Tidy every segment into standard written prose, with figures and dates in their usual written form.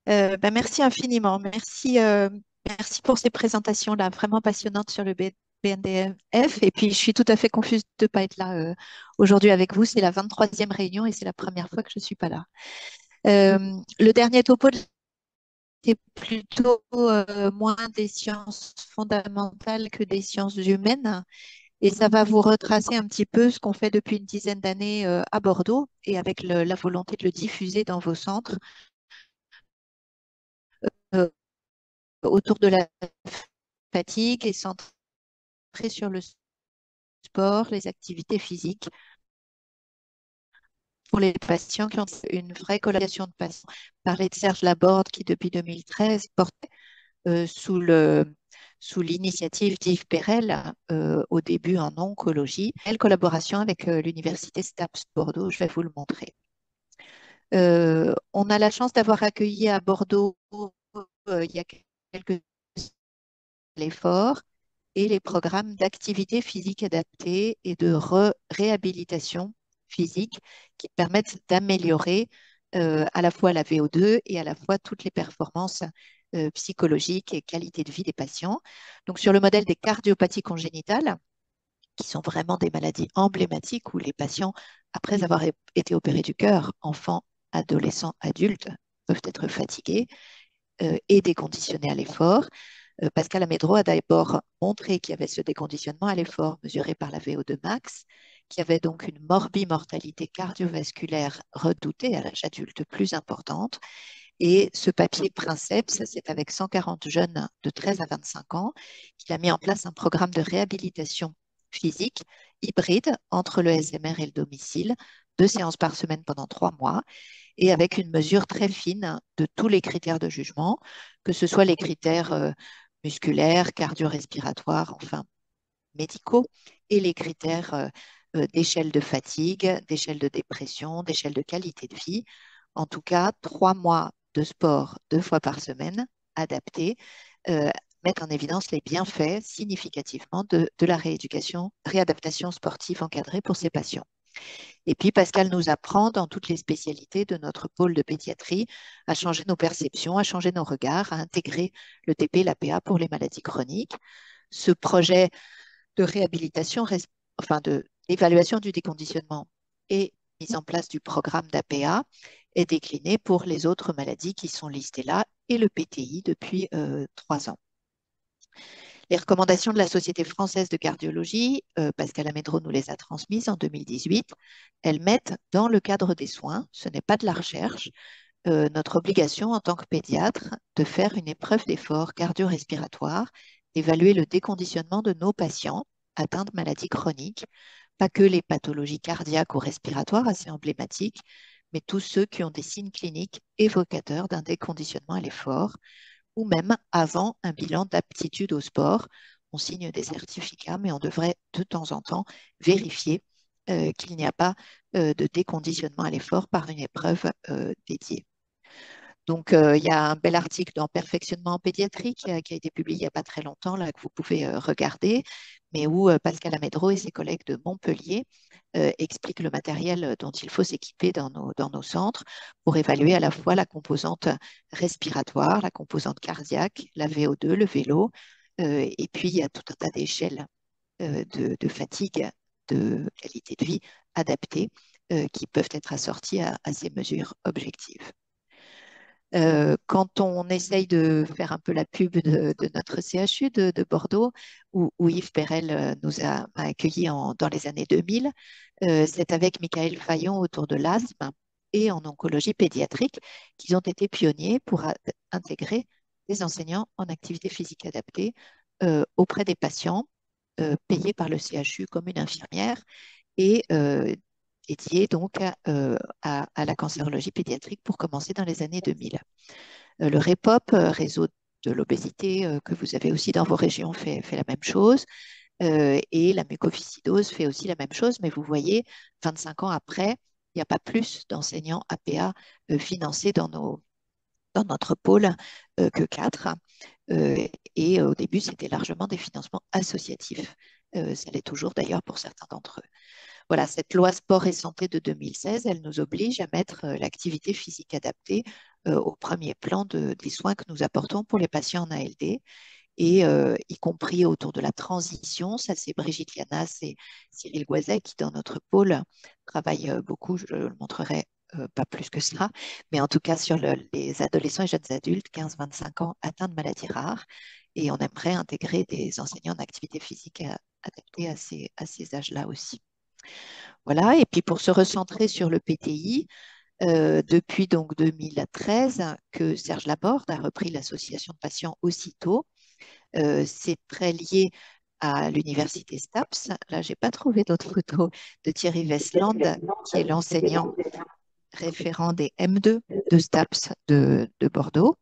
Merci infiniment. Merci pour ces présentations-là, vraiment passionnantes sur le BNDF. Et puis, je suis tout à fait confuse de ne pas être là aujourd'hui avec vous. C'est la 23e réunion et c'est la première fois que je ne suis pas là. Le dernier topo était plutôt moins des sciences fondamentales que des sciences humaines. Et ça va vous retracer un petit peu ce qu'on fait depuis une dizaine d'années à Bordeaux et avec la volonté de le diffuser dans vos centres euh, autour de la fatigue et centré sur le sport, les activités physiques pour les patients qui ont une vraie collaboration de patients. Parler de Serge Laborde qui, depuis 2013, portait sous l'initiative d'Yves Perel, au début en oncologie, une collaboration avec l'Université STAPS Bordeaux. Je vais vous le montrer. On a la chance d'avoir accueilli à Bordeaux il y a quelques l'effort et les programmes d'activité physique adaptée et de réhabilitation physique qui permettent d'améliorer à la fois la VO2 et à la fois toutes les performances psychologiques et qualité de vie des patients. Donc, sur le modèle des cardiopathies congénitales, qui sont vraiment des maladies emblématiques où les patients, après avoir été opérés du cœur, enfants, adolescents, adultes, peuvent être fatigués et déconditionnés à l'effort. Pascal Amedro a d'abord montré qu'il y avait ce déconditionnement à l'effort mesuré par la VO2 max, qui avait donc une morbimortalité cardiovasculaire redoutée à l'âge adulte plus importante. Et ce papier Princeps, c'est avec 140 jeunes de 13 à 25 ans qu'il a mis en place un programme de réhabilitation physique hybride entre le SMR et le domicile, 2 séances par semaine pendant 3 mois, et avec une mesure très fine de tous les critères de jugement, que ce soit les critères musculaires, cardio-respiratoires, enfin médicaux, et les critères d'échelle de fatigue, d'échelle de dépression, d'échelle de qualité de vie. En tout cas, 3 mois de sport 2 fois par semaine, adaptés, mettent en évidence les bienfaits significativement de la réadaptation sportive encadrée pour ces patients. Et puis, Pascal nous apprend dans toutes les spécialités de notre pôle de pédiatrie à changer nos perceptions, à changer nos regards, à intégrer le TP, l'APA pour les maladies chroniques. Ce projet de réhabilitation, enfin d'évaluation du déconditionnement et mise en place du programme d'APA est décliné pour les autres maladies qui sont listées là et le PTI depuis 3 ans. Les recommandations de la Société française de cardiologie, Pascal Amedro nous les a transmises en 2018. Elles mettent dans le cadre des soins, ce n'est pas de la recherche, notre obligation en tant que pédiatre de faire une épreuve d'effort cardio-respiratoire, d'évaluer le déconditionnement de nos patients atteints de maladies chroniques, pas que les pathologies cardiaques ou respiratoires assez emblématiques, mais tous ceux qui ont des signes cliniques évocateurs d'un déconditionnement à l'effort, ou même avant un bilan d'aptitude au sport. On signe des certificats, mais on devrait de temps en temps vérifier qu'il n'y a pas de déconditionnement à l'effort par une épreuve dédiée. Donc, il y a un bel article dans Perfectionnement en pédiatrie qui a été publié il n'y a pas très longtemps, là, que vous pouvez regarder, mais où Pascal Amedro et ses collègues de Montpellier expliquent le matériel dont il faut s'équiper dans nos centres pour évaluer à la fois la composante respiratoire, la composante cardiaque, la VO2, le vélo, et puis il y a tout un tas d'échelles de fatigue, de qualité de vie adaptées qui peuvent être assorties à ces mesures objectives. Quand on essaye de faire un peu la pub de notre CHU de Bordeaux, où Yves Perel m'a accueillis dans les années 2000, c'est avec Michael Fayon autour de l'asthme et en oncologie pédiatrique qu'ils ont été pionniers pour intégrer des enseignants en activité physique adaptée auprès des patients payés par le CHU comme une infirmière et dédié donc à la cancérologie pédiatrique pour commencer dans les années 2000. Le REPOP, réseau de l'obésité que vous avez aussi dans vos régions, fait la même chose. Et la mucoviscidose fait aussi la même chose. Mais vous voyez, 25 ans après, il n'y a pas plus d'enseignants APA financés dans notre pôle que 4. Et au début, c'était largement des financements associatifs. Ça l'est toujours d'ailleurs pour certains d'entre eux. Voilà, cette loi sport et santé de 2016, elle nous oblige à mettre l'activité physique adaptée au premier plan des soins que nous apportons pour les patients en ALD et y compris autour de la transition. Ça, c'est Brigitte Lianas et Cyril Goiset qui, dans notre pôle, travaillent beaucoup. Je le montrerai pas plus que cela, mais en tout cas sur les adolescents et jeunes adultes, 15-25 ans, atteints de maladies rares. Et on aimerait intégrer des enseignants en activité physique adaptés à ces âges-là aussi. Voilà, et puis pour se recentrer sur le PTI, depuis donc 2013 que Serge Laborde a repris l'association de patients aussitôt. C'est très lié à l'université STAPS. Là, je n'ai pas trouvé d'autres photos de Thierry Westland, qui est l'enseignant référent des M2 de STAPS de Bordeaux.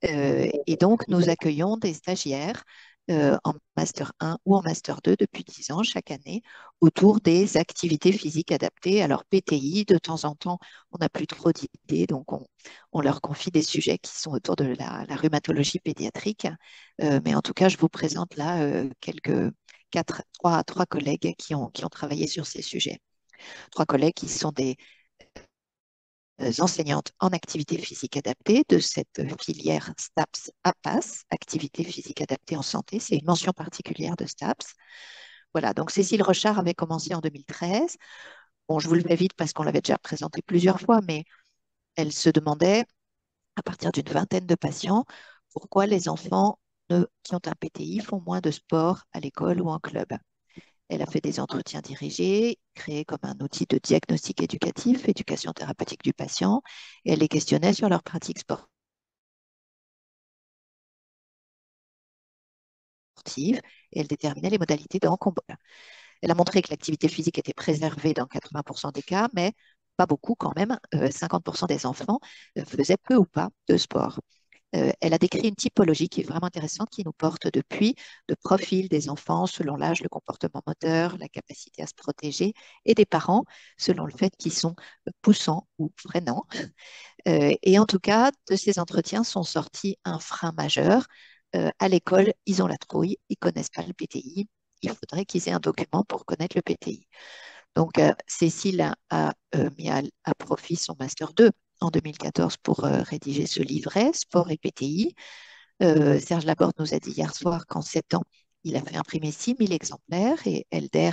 Et donc, nous accueillons des stagiaires en Master 1 ou en Master 2 depuis 10 ans chaque année autour des activités physiques adaptées. Alors, PTI, de temps en temps, on n'a plus trop d'idées, donc on leur confie des sujets qui sont autour de la rhumatologie pédiatrique. Mais en tout cas, je vous présente là trois collègues qui ont travaillé sur ces sujets. Trois collègues qui sont des enseignantes en activité physique adaptée de cette filière STAPS APAS, activité physique adaptée en santé. C'est une mention particulière de STAPS. Voilà, donc Cécile Rochard avait commencé en 2013. Bon, je vous le fais vite parce qu'on l'avait déjà présenté plusieurs fois, mais elle se demandait, à partir d'une vingtaine de patients, pourquoi les enfants qui ont un PTI font moins de sport à l'école ou en club. Elle a fait des entretiens dirigés, créés comme un outil de diagnostic éducatif, éducation thérapeutique du patient, et elle les questionnait sur leur pratique sportive, et elle déterminait les modalités de rencontre. Elle a montré que l'activité physique était préservée dans 80% des cas, mais pas beaucoup quand même. 50% des enfants faisaient peu ou pas de sport. Elle a décrit une typologie qui est vraiment intéressante, qui nous porte depuis le profil des enfants selon l'âge, le comportement moteur, la capacité à se protéger, et des parents selon le fait qu'ils sont poussants ou freinants. Et en tout cas, de ces entretiens sont sortis un frein majeur. À l'école, ils ont la trouille, ils ne connaissent pas le PTI. Il faudrait qu'ils aient un document pour connaître le PTI. Donc, Cécile a mis à profit son Master 2 en 2014 pour rédiger ce livret, Sport et PTI. Serge Laborde nous a dit hier soir qu'en 7 ans, il a fait imprimer 6000 exemplaires et Elder,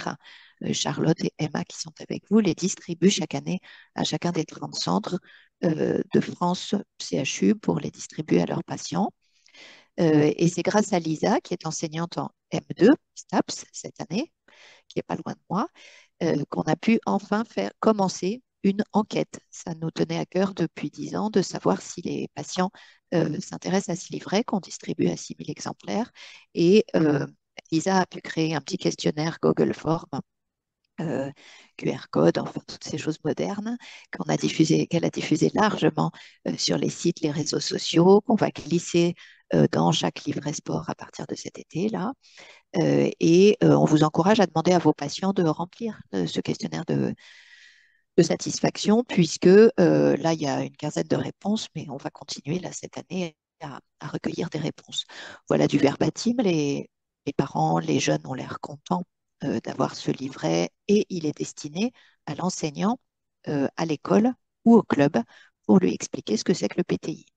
Charlotte et Emma qui sont avec vous les distribuent chaque année à chacun des 30 centres de France CHU pour les distribuer à leurs patients. Et c'est grâce à Lisa, qui est enseignante en M2, STAPS, cette année, qui n'est pas loin de moi, qu'on a pu enfin faire commencer une enquête. Ça nous tenait à cœur depuis 10 ans de savoir si les patients s'intéressent à ce livret qu'on distribue à 6000 exemplaires. Et Lisa a pu créer un petit questionnaire Google Form, QR code, enfin toutes ces choses modernes qu'elle a diffusé largement sur les sites, les réseaux sociaux, qu'on va glisser dans chaque livret sport à partir de cet été-là. Et on vous encourage à demander à vos patients de remplir ce questionnaire de satisfaction, puisque là, il y a une quinzaine de réponses, mais on va continuer là, cette année à recueillir des réponses. Voilà du verbatim, les parents, les jeunes ont l'air contents d'avoir ce livret et il est destiné à l'enseignant à l'école ou au club pour lui expliquer ce que c'est que le PTI.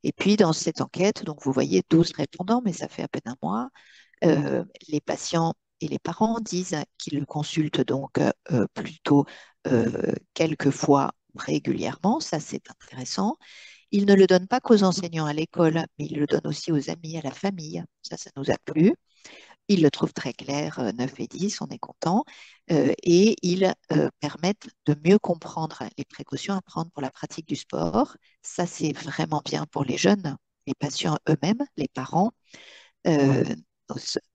Et puis, dans cette enquête, donc vous voyez 12 répondants, mais ça fait à peine un mois, les patients et les parents disent qu'ils le consultent donc plutôt quelques fois régulièrement. Ça, c'est intéressant. Ils ne le donnent pas qu'aux enseignants à l'école, mais ils le donnent aussi aux amis, à la famille. Ça nous a plu. Ils le trouvent très clair, 9 et 10, on est content. Et ils permettent de mieux comprendre les précautions à prendre pour la pratique du sport. Ça, c'est vraiment bien pour les jeunes, les patients eux-mêmes, les parents. Euh,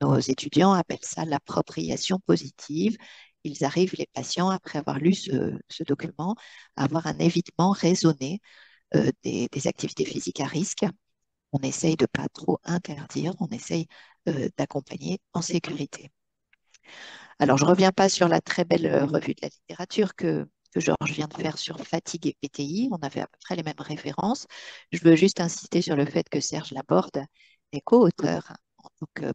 nos étudiants appellent ça l'appropriation positive. Ils arrivent, les patients, après avoir lu ce document, à avoir un évitement raisonné des activités physiques à risque. On essaye de ne pas trop interdire, on essaye d'accompagner en sécurité. Alors, je ne reviens pas sur la très belle revue de la littérature que Georges vient de faire sur fatigue et PTI. On avait à peu près les mêmes références. Je veux juste insister sur le fait que Serge Laborde est co-auteur en tant que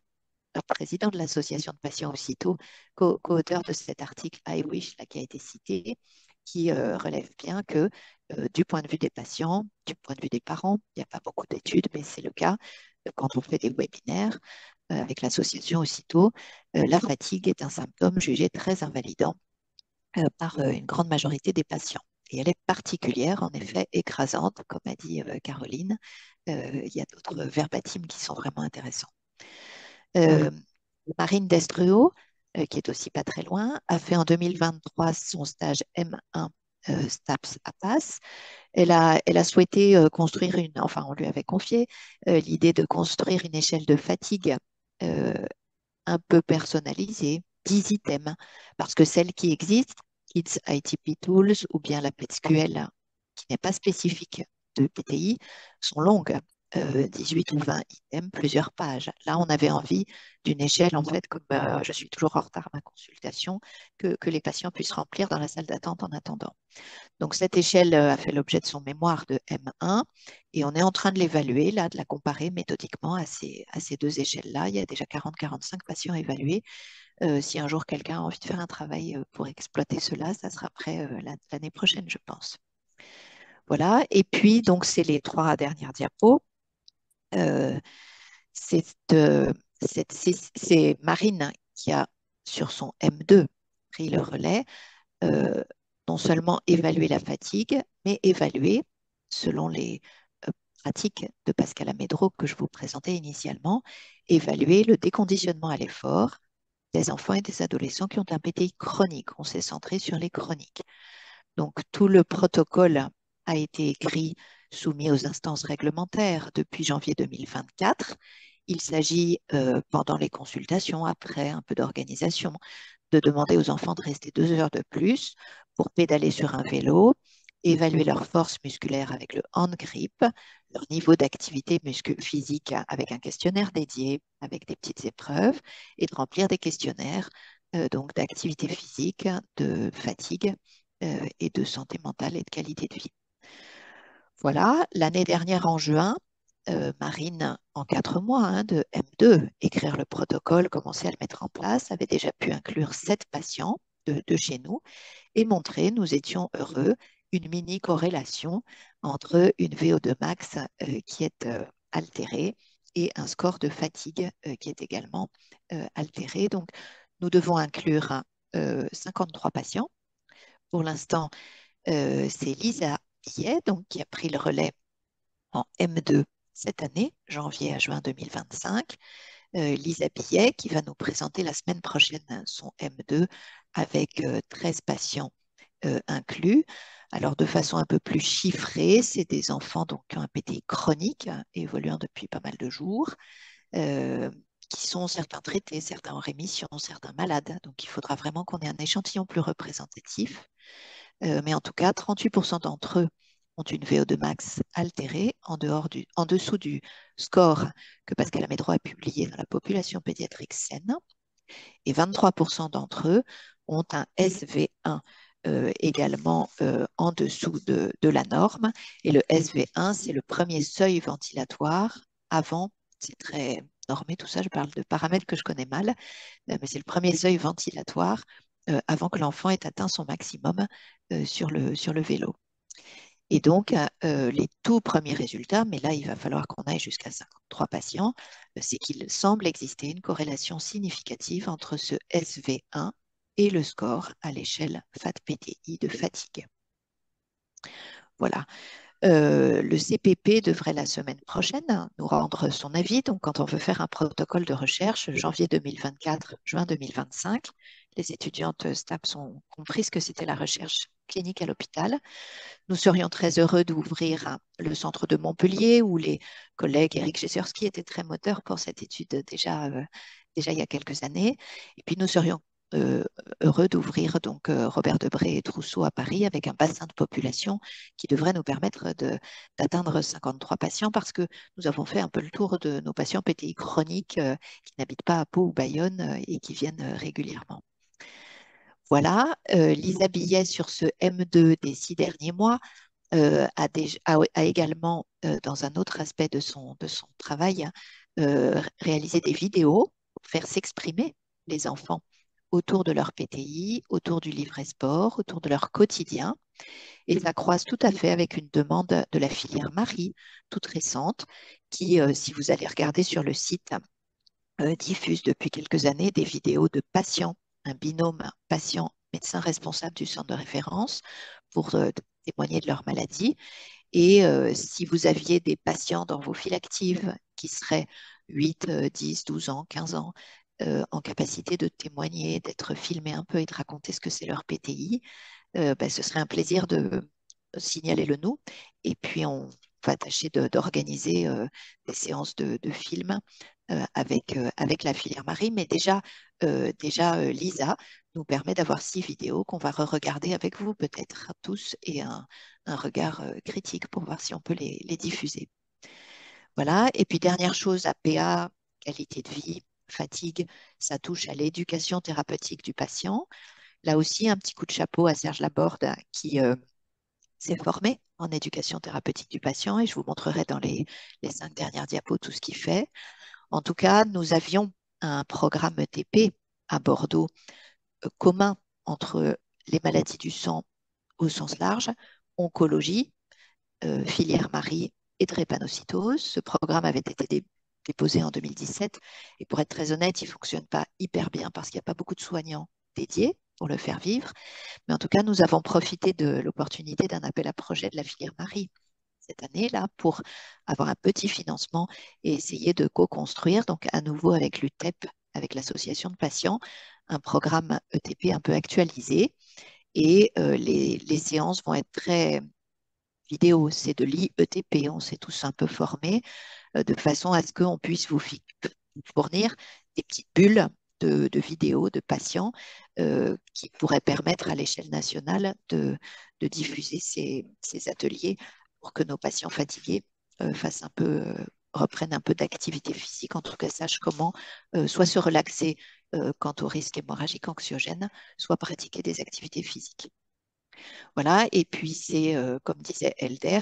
président de l'association de patients aussitôt, co-auteur de cet article I Wish là, qui a été cité, qui relève bien que du point de vue des patients, du point de vue des parents. Il n'y a pas beaucoup d'études, mais c'est le cas quand on fait des webinaires avec l'association aussitôt. La fatigue est un symptôme jugé très invalidant par une grande majorité des patients. Et elle est particulière, en effet, écrasante, comme a dit Caroline. Il y a d'autres verbatims qui sont vraiment intéressants. Euh, Marine Destruo, qui est aussi pas très loin, a fait en 2023 son stage M1 STAPS APAS. Elle a souhaité construire enfin, on lui avait confié l'idée de construire une échelle de fatigue euh, un peu personnalisée, 10 items, parce que celles qui existent, Kids ITP Tools ou bien la PETSQL, qui n'est pas spécifique de PTI, sont longues. 18 ou 20 items, plusieurs pages. Là, on avait envie d'une échelle, en fait, comme je suis toujours en retard à ma consultation, que les patients puissent remplir dans la salle d'attente en attendant. Donc, cette échelle a fait l'objet de son mémoire de M1 et on est en train de l'évaluer, là, de la comparer méthodiquement à ces deux échelles-là. Il y a déjà 40-45 patients évalués. Si un jour quelqu'un a envie de faire un travail pour exploiter cela, ça sera prêt l'année prochaine, je pense. Voilà. Et puis, donc, c'est les 3 dernières diapos. Euh, c'est c'est Marine qui a, sur son M2, pris le relais euh, non seulement évaluer la fatigue, mais évaluer, selon les euh, pratiques de Pascal Amédro que je vous présentais initialement, évaluer le déconditionnement à l'effort des enfants et des adolescents qui ont un PTI chronique. On s'est centré sur les chroniques. Donc, tout le protocole a été écrit, soumis aux instances réglementaires depuis janvier 2024. Il s'agit, pendant les consultations, après un peu d'organisation, de demander aux enfants de rester 2 heures de plus pour pédaler sur un vélo, évaluer leur force musculaire avec le hand grip, leur niveau d'activité physique avec un questionnaire dédié, avec des petites épreuves, et de remplir des questionnaires donc d'activité physique, de fatigue et de santé mentale et de qualité de vie. Voilà, l'année dernière en juin, Marine, en 4 mois de M2, écrire le protocole, commencer à le mettre en place, avait déjà pu inclure 7 patients de chez nous et montrer, nous étions heureux, une mini corrélation entre une VO2 max qui est altérée et un score de fatigue qui est également altéré. Donc, nous devons inclure 53 patients. Pour l'instant, c'est Lisa Billet, donc, qui a pris le relais en M2 cette année, janvier à juin 2025. Lisa Billet qui va nous présenter la semaine prochaine son M2 avec 13 patients inclus. Alors, de façon un peu plus chiffrée, c'est des enfants donc, qui ont un PTI chronique, évoluant depuis pas mal de jours, euh, qui sont certains traités, certains en rémission, certains malades. Donc, il faudra vraiment qu'on ait un échantillon plus représentatif. Mais en tout cas, 38% d'entre eux ont une VO2 max altérée en dessous du score que Pascal Amédro a publié dans la population pédiatrique saine. Et 23% d'entre eux ont un SV1 également en dessous de la norme. Et le SV1, c'est le premier seuil ventilatoire avant, c'est très normé tout ça, je parle de paramètres que je connais mal, mais c'est le premier seuil ventilatoire avant que l'enfant ait atteint son maximum sur le vélo. Et donc, les tout premiers résultats, mais là, il va falloir qu'on aille jusqu'à 53 patients, c'est qu'il semble exister une corrélation significative entre ce SV1 et le score à l'échelle FAT-PTI de fatigue. Voilà. Le CPP devrait la semaine prochaine nous rendre son avis. Donc, quand on veut faire un protocole de recherche, janvier 2024, juin 2025, les étudiantes STAPS ont compris ce que c'était la recherche clinique à l'hôpital. Nous serions très heureux d'ouvrir le centre de Montpellier où les collègues Eric Jesserski étaient très moteurs pour cette étude déjà il y a quelques années. Et puis nous serions euh, heureux d'ouvrir donc Robert Debré et Trousseau à Paris avec un bassin de population qui devrait nous permettre d'atteindre 53 patients parce que nous avons fait un peu le tour de nos patients PTI chroniques qui n'habitent pas à Pau ou Bayonne et qui viennent régulièrement. Voilà, Lisa Billet sur ce M2 des 6 derniers mois a également, dans un autre aspect de son travail, réalisé des vidéos pour faire s'exprimer les enfants autour de leur PTI, autour du livret sport, autour de leur quotidien. Et ça croise tout à fait avec une demande de la filière Marie, toute récente, qui, si vous allez regarder sur le site, diffuse depuis quelques années des vidéos de patients, un binôme patient-médecin responsable du centre de référence pour témoigner de leur maladie. Et si vous aviez des patients dans vos files actives qui seraient 8, 10, 12 ans, 15 ans, en capacité de témoigner, d'être filmés un peu et de raconter ce que c'est leur PTI, ben, ce serait un plaisir de signaler le nous. Et puis, on va tâcher d'organiser des séances de films avec la filière Marie. Mais déjà Lisa nous permet d'avoir 6 vidéos qu'on va re-regarder avec vous, peut-être tous, et un regard critique pour voir si on peut les diffuser. Voilà. Et puis, dernière chose, APA, qualité de vie, fatigue, ça touche à l'éducation thérapeutique du patient. Là aussi, un petit coup de chapeau à Serge Laborde qui s'est formé en éducation thérapeutique du patient et je vous montrerai dans les 5 dernières diapos tout ce qu'il fait. En tout cas, nous avions un programme ETP à Bordeaux commun entre les maladies du sang au sens large, oncologie, filière Marie et drépanocytose. Ce programme avait été déposé en 2017 et pour être très honnête, il ne fonctionne pas hyper bien parce qu'il n'y a pas beaucoup de soignants dédiés pour le faire vivre. Mais en tout cas, nous avons profité de l'opportunité d'un appel à projet de la filière Marie cette année-là pour avoir un petit financement et essayer de co-construire, donc à nouveau avec l'UTEP, avec l'association de patients, un programme ETP un peu actualisé. Et les séances vont être très vidéo, c'est de l'IETP, on s'est tous un peu formés, de façon à ce qu'on puisse vous fournir des petites bulles de vidéos de patients qui pourraient permettre à l'échelle nationale de diffuser ces ateliers pour que nos patients fatigués fassent un peu, reprennent un peu d'activité physique, en tout cas sachent comment soit se relaxer quant au risque hémorragique anxiogène, soit pratiquer des activités physiques. Voilà, et puis c'est, comme disait Elder,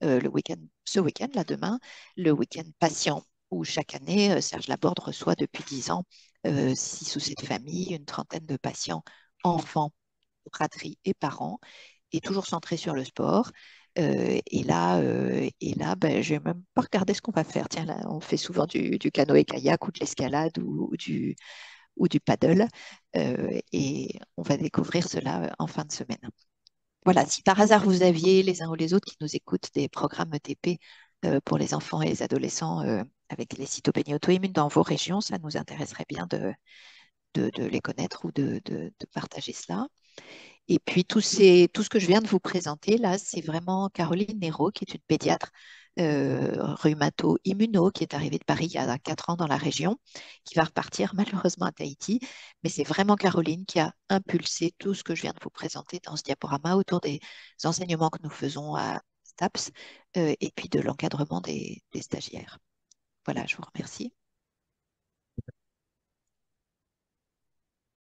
le week-end, ce week-end, là demain, le week-end patient, où chaque année, Serge Laborde reçoit depuis 10 ans 6 ou 7 familles, une trentaine de patients, enfants, fratries et parents, et toujours centré sur le sport. Et là ben, je n'ai même pas regardé ce qu'on va faire. Tiens, là, on fait souvent du canoë-kayak ou de l'escalade ou du paddle, et on va découvrir cela en fin de semaine. Voilà, si par hasard vous aviez les uns ou les autres qui nous écoutent des programmes ETP pour les enfants et les adolescents avec les cytopénies auto-immunes dans vos régions, ça nous intéresserait bien de les connaître ou de partager cela. Et puis, tout ce que je viens de vous présenter, là, c'est vraiment Caroline Néraud, qui est une pédiatre rhumato-immuno, qui est arrivée de Paris il y a 4 ans dans la région, qui va repartir malheureusement à Tahiti. Mais c'est vraiment Caroline qui a impulsé tout ce que je viens de vous présenter dans ce diaporama autour des enseignements que nous faisons à STAPS et puis de l'encadrement des stagiaires. Voilà, je vous remercie.